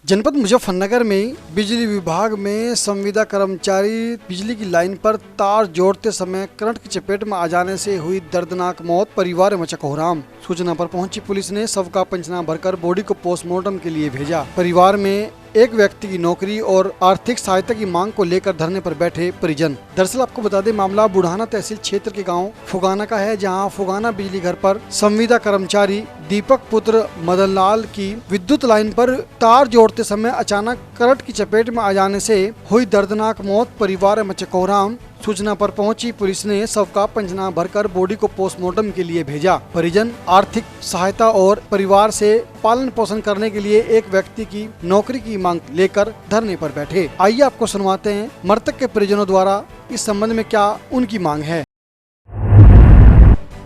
जनपद मुजफ्फरनगर में बिजली विभाग में संविदा कर्मचारी बिजली की लाइन पर तार जोड़ते समय करंट की चपेट में आ जाने से हुई दर्दनाक मौत, परिवार में मचा कोहराम। सूचना पर पहुंची पुलिस ने शव का पंचनामा भरकर बॉडी को पोस्टमार्टम के लिए भेजा। परिवार में एक व्यक्ति की नौकरी और आर्थिक सहायता की मांग को लेकर धरने पर बैठे परिजन। दरअसल आपको बता दें, मामला बुढ़ाना तहसील क्षेत्र के गांव फुगाना का है, जहां फुगाना बिजली घर पर संविदा कर्मचारी दीपक पुत्र मदन लाल की विद्युत लाइन पर तार जोड़ते समय अचानक करंट की चपेट में आ जाने से हुई दर्दनाक मौत, परिवार में मचे कोहराम। सूचना पर पहुंची पुलिस ने शव का पंचनामा भरकर बॉडी को पोस्टमार्टम के लिए भेजा। परिजन आर्थिक सहायता और परिवार से पालन पोषण करने के लिए एक व्यक्ति की नौकरी की मांग लेकर धरने पर बैठे। आइए आपको सुनवाते हैं मृतक के परिजनों द्वारा इस संबंध में क्या उनकी मांग है।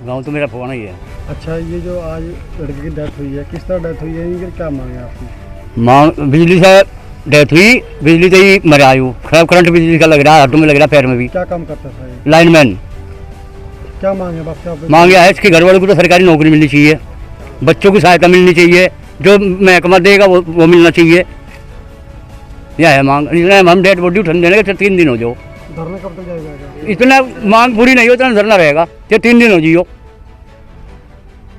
गाँव तो मेरा फुगाना ही है। अच्छा, ये जो आज लड़के की डेथ हुई है, किस तरह डेथ हुई है, क्या मांग है आपकी? मांग बिजली से डेथ हुई, बिजली से ही मरा आयु। खराब करंट बिजली का लग रहा है, हाथों में लग रहा है, पैर में भी। क्या काम करता था ये? लाइनमैन। क्या मांग है बाप? मांग यह है इसके घर वालों को तो सरकारी नौकरी मिलनी चाहिए, बच्चों की सहायता मिलनी चाहिए, जो महकमा देगा वो मिलना चाहिए। यह है मांग। हम डेड बॉडी उठने देने के 3 दिन हो जाओ। धरना कब तक जाएगा? इतना मांग पूरी नहीं हो इतना धरना रहेगा। 3 दिन हो जियो,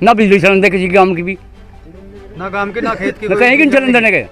ना बिजली चलन दे किसी काम की भी, ना काम की ना खेत की, कहीं की चलन देने के।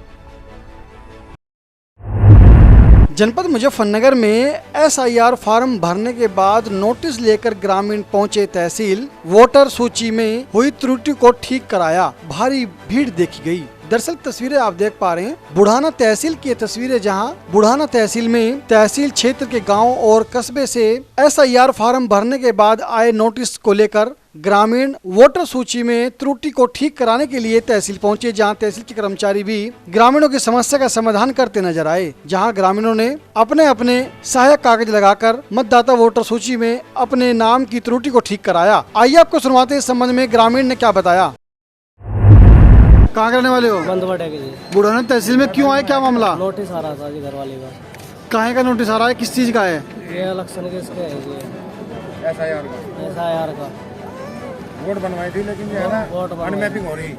जनपद मुजफ्फरनगर में SIR फॉर्म भरने के बाद नोटिस लेकर ग्रामीण पहुंचे तहसील। वोटर सूची में हुई त्रुटि को ठीक कराया, भारी भीड़ देखी गई। दरअसल तस्वीरें आप देख पा रहे हैं, बुढ़ाना तहसील की तस्वीरें, जहां बुढ़ाना तहसील में तहसील क्षेत्र के गांव और कस्बे से SIR फॉर्म भरने के बाद आए नोटिस को लेकर ग्रामीण वोटर सूची में त्रुटि को ठीक कराने के लिए तहसील पहुंचे, जहां तहसील के कर्मचारी भी ग्रामीणों की समस्या का समाधान करते नजर आए। जहां ग्रामीणों ने अपने अपने सहायक कागज लगाकर मतदाता वोटर सूची में अपने नाम की त्रुटि को ठीक कराया। आइए आपको सुनवाते हैं इस संबंध में ग्रामीण ने क्या बताया। कहाँ रहने वाले हो? बंदवाड़े के जी। बुढ़ाना तहसील में क्यों आए, क्या मामला? नोटिस आ रहा था जी घर वाले का। कहाँ का नोटिस आ रहा है, किस चीज का है? ये इलेक्शन के इसके है जी, SIR का। वोट बनवाई थी, लेकिन ये है ना अनमैपिंग हो रही।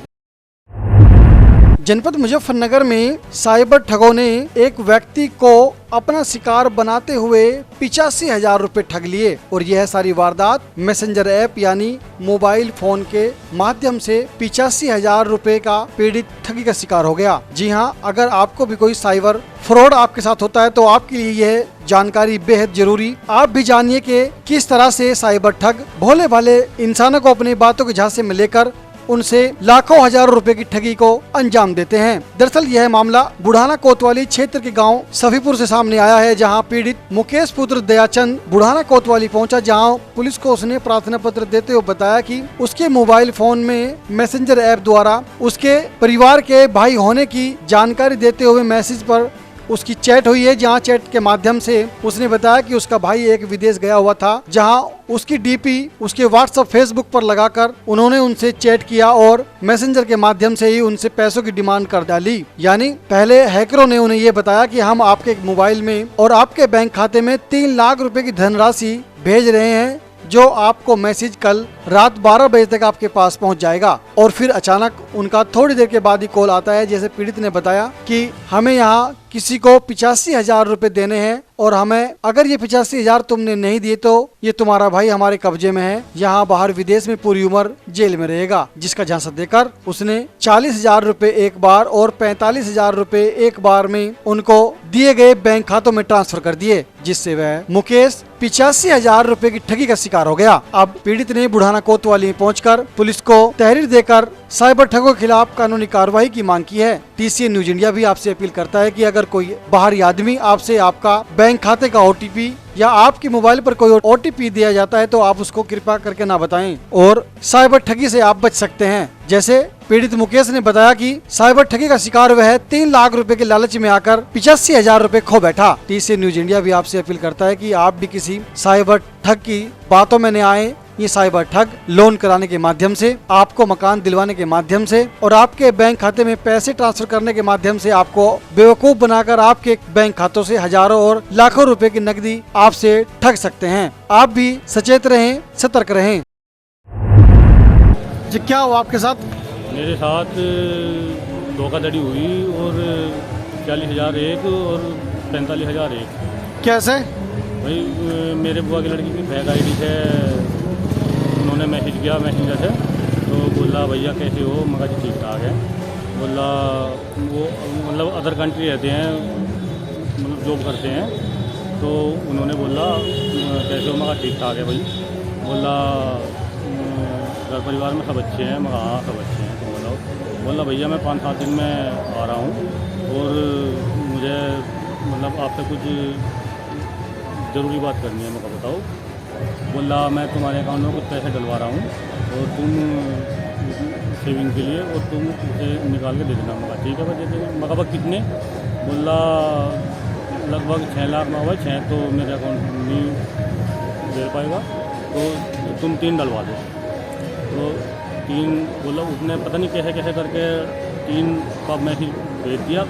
जनपद मुजफ्फरनगर में साइबर ठगों ने एक व्यक्ति को अपना शिकार बनाते हुए 85,000 रुपए ठग लिए, और यह सारी वारदात मैसेंजर ऐप यानी मोबाइल फोन के माध्यम से 85,000 रुपए का पीड़ित ठगी का शिकार हो गया। जी हां, अगर आपको भी कोई साइबर फ्रॉड आपके साथ होता है तो आपके लिए यह जानकारी बेहद जरूरी। आप भी जानिए कि किस तरह से साइबर ठग भोले भाले इंसानों को अपनी बातों के झांसे में लेकर उनसे लाखों हजारों रुपए की ठगी को अंजाम देते हैं। दरअसल यह मामला बुढ़ाना कोतवाली क्षेत्र के गांव सफीपुर से सामने आया है, जहां पीड़ित मुकेश पुत्र दयाचंद बुढ़ाना कोतवाली पहुंचा, जहां पुलिस को उसने प्रार्थना पत्र देते हुए बताया कि उसके मोबाइल फोन में मैसेंजर ऐप द्वारा उसके परिवार के भाई होने की जानकारी देते हुए मैसेज पर उसकी चैट हुई है, जहां चैट के माध्यम से उसने बताया कि उसका भाई एक विदेश गया हुआ था, जहां उसकी डीपी उसके व्हाट्सएप फेसबुक पर लगाकर उन्होंने उनसे चैट किया और मैसेंजर के माध्यम से ही उनसे पैसों की डिमांड कर डाली। यानी पहले हैकरों ने उन्हें ये बताया कि हम आपके मोबाइल में और आपके बैंक खाते में 3 लाख रुपए की धनराशि भेज रहे हैं, जो आपको मैसेज कल रात 12 बजे तक आपके पास पहुंच जाएगा। और फिर अचानक उनका थोड़ी देर के बाद ही कॉल आता है, जैसे पीड़ित ने बताया कि हमें यहाँ किसी को 85,000 रुपए देने हैं, और हमें अगर ये 85,000 तुमने नहीं दिए तो ये तुम्हारा भाई हमारे कब्जे में है, यहाँ बाहर विदेश में पूरी उम्र जेल में रहेगा। जिसका झांसा देकर उसने 40,000 रुपए एक बार और 45,000 रुपए एक बार में उनको दिए गए बैंक खातों में ट्रांसफर कर दिए, जिससे वह मुकेश 85,000 रुपए की ठगी का शिकार हो गया। अब पीड़ित ने बुढ़ाना कोतवाली में पहुंचकर पुलिस को तहरीर देकर साइबर ठगों के खिलाफ कानूनी कार्रवाई की मांग की है। TCN न्यूज इंडिया भी आपसे अपील करता है कि अगर कोई बाहरी आदमी आपसे आपका बैंक खाते का OTP या आपके मोबाइल पर कोई OTP दिया जाता है तो आप उसको कृपया करके ना बताएं, और साइबर ठगी से आप बच सकते हैं। जैसे पीड़ित मुकेश ने बताया कि साइबर ठगी का शिकार वह 3 लाख रुपए के लालच में आकर 85,000 रुपए खो बैठा। TCN न्यूज इंडिया भी आपसे अपील करता है कि आप भी किसी साइबर ठग की बातों में न आए। ये साइबर ठग लोन कराने के माध्यम से, आपको मकान दिलवाने के माध्यम से और आपके बैंक खाते में पैसे ट्रांसफर करने के माध्यम से आपको बेवकूफ बनाकर आपके बैंक खातों से हजारों और लाखों रुपए की नकदी आपसे ठग सकते हैं। आप भी सचेत रहें, सतर्क रहें। जी, क्या हुआ आपके साथ? मेरे साथ धोखाधड़ी हुई और 40,000 एक और 45,000 एक। कैसे? भाई मेरे बुआ की लड़की की फेक आईडी से उन्होंने मैसेज किया मैसेंजर से, तो बोला भैया कैसे हो, मगर जी ठीक ठाक है। बोला वो मतलब अदर कंट्री रहते हैं, मतलब जॉब करते हैं, तो उन्होंने बोला कैसे हो, मगर ठीक ठाक है भाई। बोला घर परिवार में सब अच्छे हैं, मगर हाँ सब अच्छे हैं। तो बोला भैया मैं 5-7 दिन में आ रहा हूँ और मुझे मतलब आपसे कुछ ज़रूरी बात करनी है, मैं बताओ। बोला मैं तुम्हारे अकाउंट में कुछ पैसे डलवा रहा हूँ और तुम सेविंग के लिए और तुम उसे निकाल के दे देना। मगर ठीक है भाई दे देंगे। मगर कितने? बोला लगभग 6 लाख में हुआ, 6 तो मेरे अकाउंट नहीं दे पाएगा, तो तुम 3 डलवा दो। तो 3 बोला उसने पता नहीं कैसे कैसे करके 3 का मैसेज भेज दिया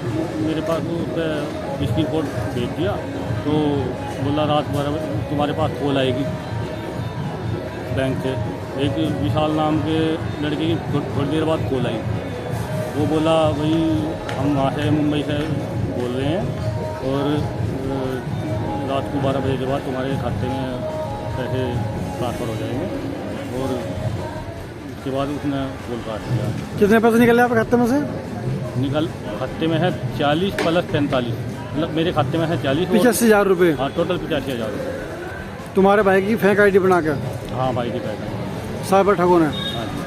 मेरे पास, उसका स्क्रीन कोड भेज दिया। तो बोला रात 12 बजे तुम्हारे पास कॉल आएगी बैंक से। एक विशाल नाम के लड़के की थोड़ी देर बाद कॉल आई। वो बोला भाई हम वहाँ से मुंबई से बोल रहे हैं और रात को 12 बजे के बाद तुम्हारे खाते में पैसे ट्रांसफ़र हो जाएंगे। और उसके बाद उसने कॉल काट दिया। कितने पैसे निकले आपके खाते में से? निकल खाते में है 40 प्लस 45, मतलब मेरे खाते में है 40। 85,000 रुपये। हाँ टोटल 85,000 रुपये। तुम्हारे भाई की फेक आईडी बना कर? हाँ भाई की पैसा। साइबर ठगों ने। हाँ जी।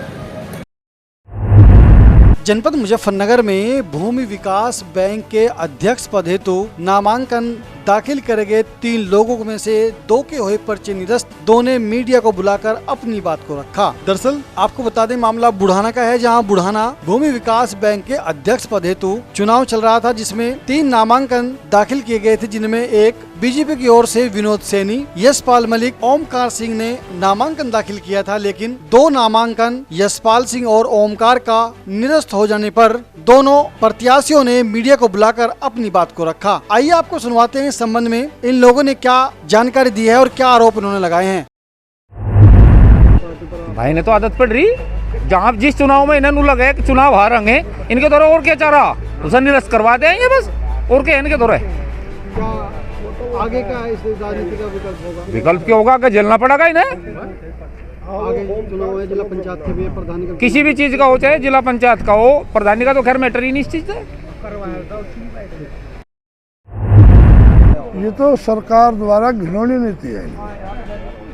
जनपद मुजफ्फरनगर में भूमि विकास बैंक के अध्यक्ष पद हेतु नामांकन दाखिल करे गए 3 लोगों में से 2 के हुए पर्चे निरस्त। 2 ने मीडिया को बुलाकर अपनी बात को रखा। दरअसल आपको बता दें मामला बुढ़ाना का है, जहां बुढ़ाना भूमि विकास बैंक के अध्यक्ष पद हेतु चुनाव चल रहा था, जिसमें 3 नामांकन दाखिल किए गए थे, जिनमें एक बीजेपी की ओर से विनोद सैनी, यशपाल मलिक, ओमकार सिंह ने नामांकन दाखिल किया था। लेकिन 2 नामांकन यशपाल सिंह और ओमकार का निरस्त हो जाने पर दोनों प्रत्याशियों ने मीडिया को बुलाकर अपनी बात को रखा। आइए आपको सुनवाते हैं इस संबंध में इन लोगों ने क्या जानकारी दी है और क्या आरोप उन्होंने लगाए हैं। भाई ने तो आदत पड़ रही, जहाँ जिस चुनाव में इन्हें लगे कि चुनाव हारेंगे, इनके दौरे और क्या चाह रहा उसे निरस्त करवा देंगे बस, और क्या इनके दौरे। आगे का इस राजनीति का विकल्प होगा? विकल्प क्या होगा कि झेलना पड़ेगा इन्हें। आगे चुनाव है, जिला पंचायत के भी प्रधान का, किसी भी चीज का हो, चाहे जिला पंचायत का हो, प्रधानी का तो खैर मैटर ही नहीं इस चीज से। ये तो सरकार द्वारा घिनौनी नीति है,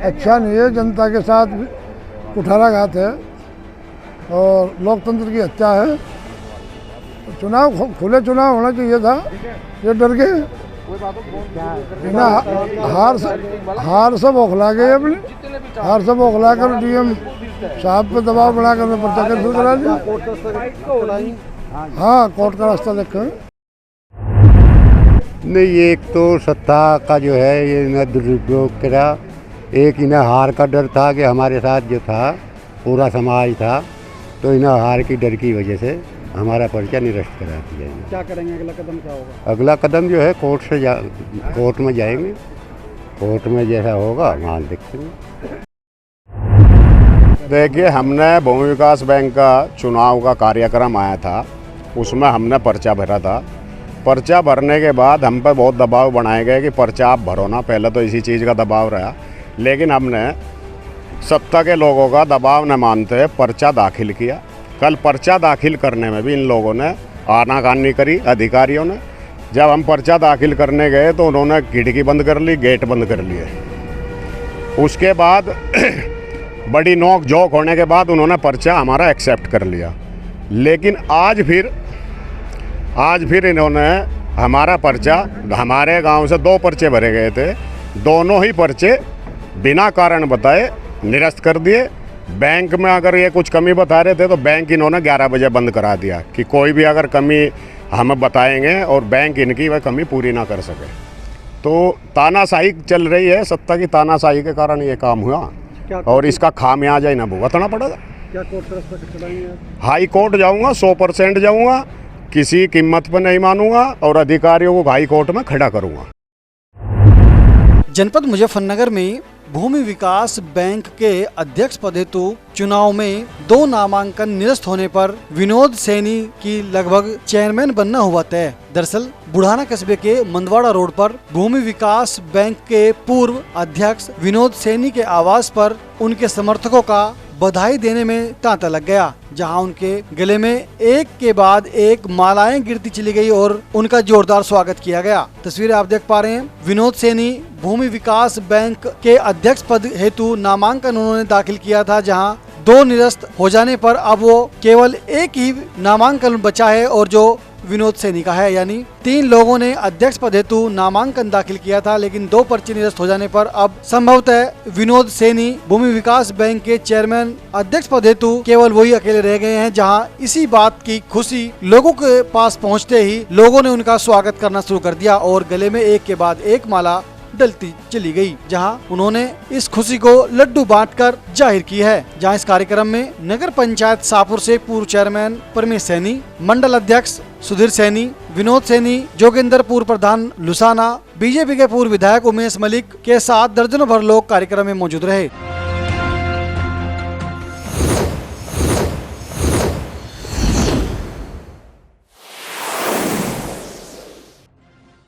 अच्छा नहीं है। जनता के साथ कुठाराघात है और लोकतंत्र की हत्या है। तो चुनाव खुले चुनाव होना चाहिए था, ये डर गए। हार से बौखला गए अपनी, हार से बौखला कर डीएम साहब पे दबाव बनाकर मैं पर्चा कैंसिल करा दिया। हाँ कोर्ट का रास्ता देखा नहीं। एक तो सत्ता का जो है ये इन्हें दुरुपयोग करा, एक इन्हें हार का डर था कि हमारे साथ जो था पूरा समाज था, तो इन्हें हार की डर की वजह से हमारा पर्चा निरस्त करा दिया। क्या करेंगे? अगला कदम क्या होगा? अगला कदम जो है कोर्ट में जाएंगे, कोर्ट में जैसा होगा वहाँ देखेंगे। देखिए हमने भूमि विकास बैंक का चुनाव का कार्यक्रम आया था, उसमें हमने पर्चा भरा था। पर्चा भरने के बाद हम पे बहुत दबाव बनाए गए कि पर्चा आप भरो ना, पहले तो इसी चीज़ का दबाव रहा। लेकिन हमने सत्ता के लोगों का दबाव न मानते हुए पर्चा दाखिल किया। कल पर्चा दाखिल करने में भी इन लोगों ने आनाकानी करी, अधिकारियों ने। जब हम पर्चा दाखिल करने गए तो उन्होंने खिड़की बंद कर ली, गेट बंद कर लिए। उसके बाद बड़ी नोक झोंक होने के बाद उन्होंने पर्चा हमारा एक्सेप्ट कर लिया। लेकिन आज फिर इन्होंने हमारा पर्चा, हमारे गांव से 2 पर्चे भरे गए थे, दोनों ही पर्चे बिना कारण बताए निरस्त कर दिए। बैंक में अगर ये कुछ कमी बता रहे थे तो बैंक इन्होंने 11 बजे बंद करा दिया कि कोई भी अगर कमी हम बताएंगे और बैंक इनकी वह कमी पूरी ना कर सके। तो तानाशाही चल रही है, सत्ता की तानाशाही के कारण ये काम हुआ और इसका खामियाजा इन्हें भुगतना पड़ेगा। क्या कोर्ट का रास्ता चलाएंगे? हाई कोर्ट जाऊँगा, 100% जाऊँगा, किसी कीमत पर नहीं मानूंगा और अधिकारियों को हाई कोर्ट में खड़ा करूँगा। जनपद मुजफ्फरनगर में भूमि विकास बैंक के अध्यक्ष पद हेतु चुनाव में 2 नामांकन निरस्त होने पर विनोद सैनी की लगभग चेयरमैन बनना हुआ तय। दरअसल बुढ़ाना कस्बे के मंदवाड़ा रोड पर भूमि विकास बैंक के पूर्व अध्यक्ष विनोद सैनी के आवास पर उनके समर्थकों का बधाई देने में तांता लग गया, जहां उनके गले में एक के बाद एक मालाएं गिरती चली गई और उनका जोरदार स्वागत किया गया। तस्वीरें आप देख पा रहे हैं। विनोद सैनी भूमि विकास बैंक के अध्यक्ष पद हेतु नामांकन उन्होंने दाखिल किया था, जहां 2 निरस्त हो जाने पर अब वो केवल एक ही नामांकन बचा है और जो विनोद सैनी का है, यानी 3 लोगों ने अध्यक्ष पद हेतु नामांकन दाखिल किया था, लेकिन 2 पर्चे निरस्त हो जाने पर अब संभवतः विनोद सैनी भूमि विकास बैंक के चेयरमैन अध्यक्ष पद हेतु केवल वही अकेले रह गए हैं। जहां इसी बात की खुशी लोगों के पास पहुंचते ही लोगों ने उनका स्वागत करना शुरू कर दिया और गले में एक के बाद एक माला डलती चली गई, जहां उन्होंने इस खुशी को लड्डू बांटकर जाहिर की है। जहां इस कार्यक्रम में नगर पंचायत शाहपुर से पूर्व चेयरमैन परमेश सैनी, मंडल अध्यक्ष सुधीर सैनी, विनोद सैनी, जोगिंदरपुर प्रधान लुसाना, बीजेपी के पूर्व विधायक उमेश मलिक के साथ दर्जनों भर लोग कार्यक्रम में मौजूद रहे।